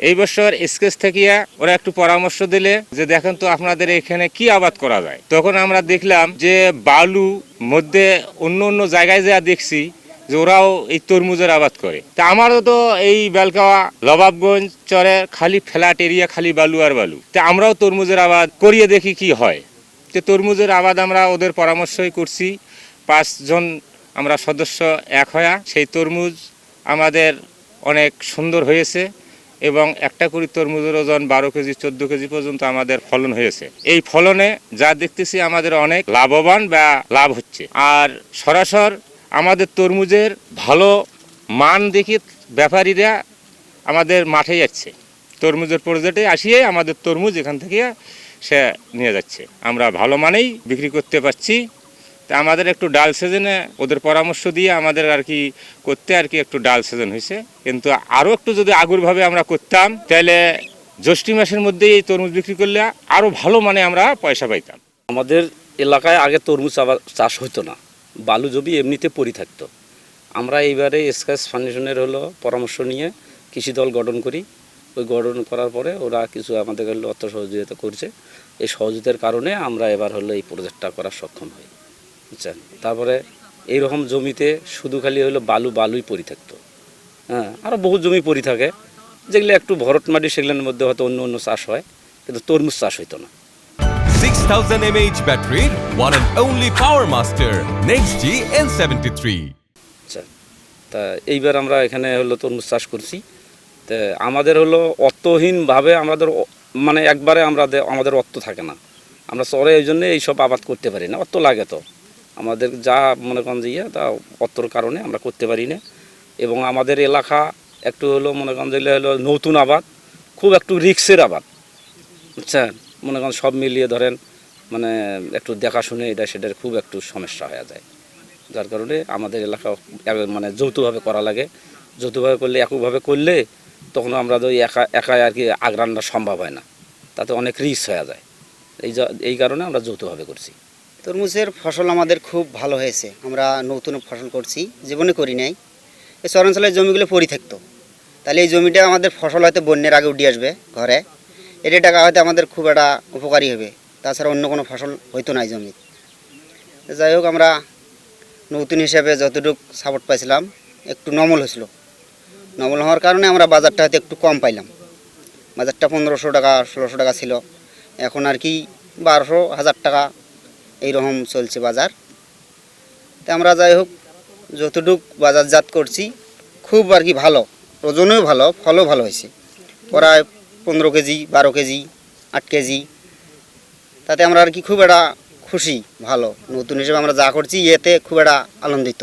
এই বছর স্কেচ থেকে ওরা একটু পরামর্শ দিলে যে দেখেন তো আপনাদের এখানে কি আবাদ করা যায়। তখন আমরা দেখলাম যে বালু মধ্যে অন্য অন্য জায়গায় যা দেখছি যে ওরাও এই তরমুজের আবাদ করে। তা আমারও তো এই বেলকাওয়া নবাবগঞ্জ চরের খালি ফ্ল্যাট এরিয়া, খালি বালু আর বালু। তা আমরাও তরমুজের আবাদ করিয়ে দেখি কি হয়। তো তরমুজের আবাদ আমরা ওদের পরামর্শই করছি। 5 জন আমরা সদস্য এক হয়ে সেই তরমুজ আমাদের অনেক সুন্দর হয়েছে এবং একটা করে তরমুজের ওজন 12 কেজি 14 কেজি পর্যন্ত আমাদের ফলন হয়েছে। এই ফলনে যা দেখতেছি আমাদের অনেক লাভবান বা লাভ হচ্ছে। আর সরাসর আমাদের তরমুজের ভালো মান দেখে ব্যাপারীরা আমাদের মাঠে যাচ্ছে, তরমুজের প্রজেক্টে আসিয়ে আমাদের তরমুজ এখান থেকে সে নিয়ে যাচ্ছে। আমরা ভালো মানেই বিক্রি করতে পারছি। তা আমাদের একটু ডাল সিজনে ওদের পরামর্শ দিয়ে আমাদের আর কি করতে আর কি একটু ডাল সিজন হয়েছে। কিন্তু আরও একটু যদি আগুরভাবে আমরা করতাম তাহলে জ্যৈষ্ঠ মাসের মধ্যেই এই তরমুজ বিক্রি করলে আরও ভালো মানে আমরা পয়সা পাইতাম। আমাদের এলাকায় আগে তরমুজ চাষ হতো না, বালু জমি এমনিতে পড়ে থাকতো। আমরা এইবারে স্কেচ ফাউন্ডেশনের পরামর্শ নিয়ে কৃষি দল গঠন করি। ওই গঠন করার পরে ওরা কিছু আমাদের অর্থ সহযোগিতা করছে। এই সহযোগিতার কারণে আমরা এবার এই প্রজেক্টটা করার সক্ষম হই, বুঝছেন। তারপরে এইরকম জমিতে শুধু খালি বালুই পড়ে থাকতো। হ্যাঁ, আরও বহু জমি পড়ে থাকে যেগুলো একটু ভরট মাটি, সেগুলোর মধ্যে হয়তো অন্য অন্য চাষ হয়, কিন্তু তরমুজ চাষ হইতো না। 6000 mAh battery, one and only Power Master Next-G N73। আচ্ছা, তা এইবার আমরা এখানে তরমুজ চাষ করছি। তা আমাদের অর্থহীনভাবে আমাদের মানে একবারে আমাদের অর্থ থাকে না। আমরা চরে এই জন্যে এইসব আবাদ করতে পারি না, অর্থ লাগে। তো আমাদের যা মনে করেন যে তা অর্থর কারণে আমরা করতে পারি না। এবং আমাদের এলাকা একটু মনে করেন যে নতুন আবাদ, খুব একটু রিক্সের আবাদ, বুঝছেন। মনে করেন সব মিলিয়ে ধরেন মানে একটু দেখাশুনে এটা সেটার খুব একটু সমস্যা হয়ে যায়। যার কারণে আমাদের এলাকা মানে যৌথভাবে করা লাগে। যৌথভাবে করলে, এককভাবে করলে তখন আমরা তো একাই আর কি আগ্রানটা সম্ভব হয় না, তাতে অনেক রিস্ক হয়ে যায়। এই কারণে আমরা যৌথভাবে করছি। তরমুজের ফসল আমাদের খুব ভালো হয়েছে। আমরা নতুন ফসল করছি, জীবনে করি নাই। এই চরাঞ্চলের জমিগুলো পড়ে থাকতো, তাহলে এই জমিটা আমাদের ফসল হয়তো বন্যার আগে উঠে আসবে ঘরে। এটা টাকা হয়তো আমাদের খুব একটা উপকারী হবে, তাছাড়া অন্য কোনো ফসল হইতো না এই জমি। যাই হোক, আমরা নতুন হিসাবে যতটুকু সাপোর্ট পাইছিলাম একটু নমল হয়েছিল। নমল হওয়ার কারণে আমরা বাজারটা হয়তো একটু কম পাইলাম। বাজারটা 1500 টাকা 1600 টাকা ছিল, এখন আর কি 1200 1000 টাকা এইরকম চলছে বাজার। তা আমরা যাই হোক যতটুক বাজারজাত করছি খুব আর কি ভালো, ওজনেও ভালো, ফলও ভালো হয়েছে। প্রায় 15 কেজি 12 কেজি 8 কেজি, তাতে আমরা আর কি খুব একটা খুশি। ভালো নতুন হিসেবে আমরা যা করছি এতে খুব একটা আনন্দিত।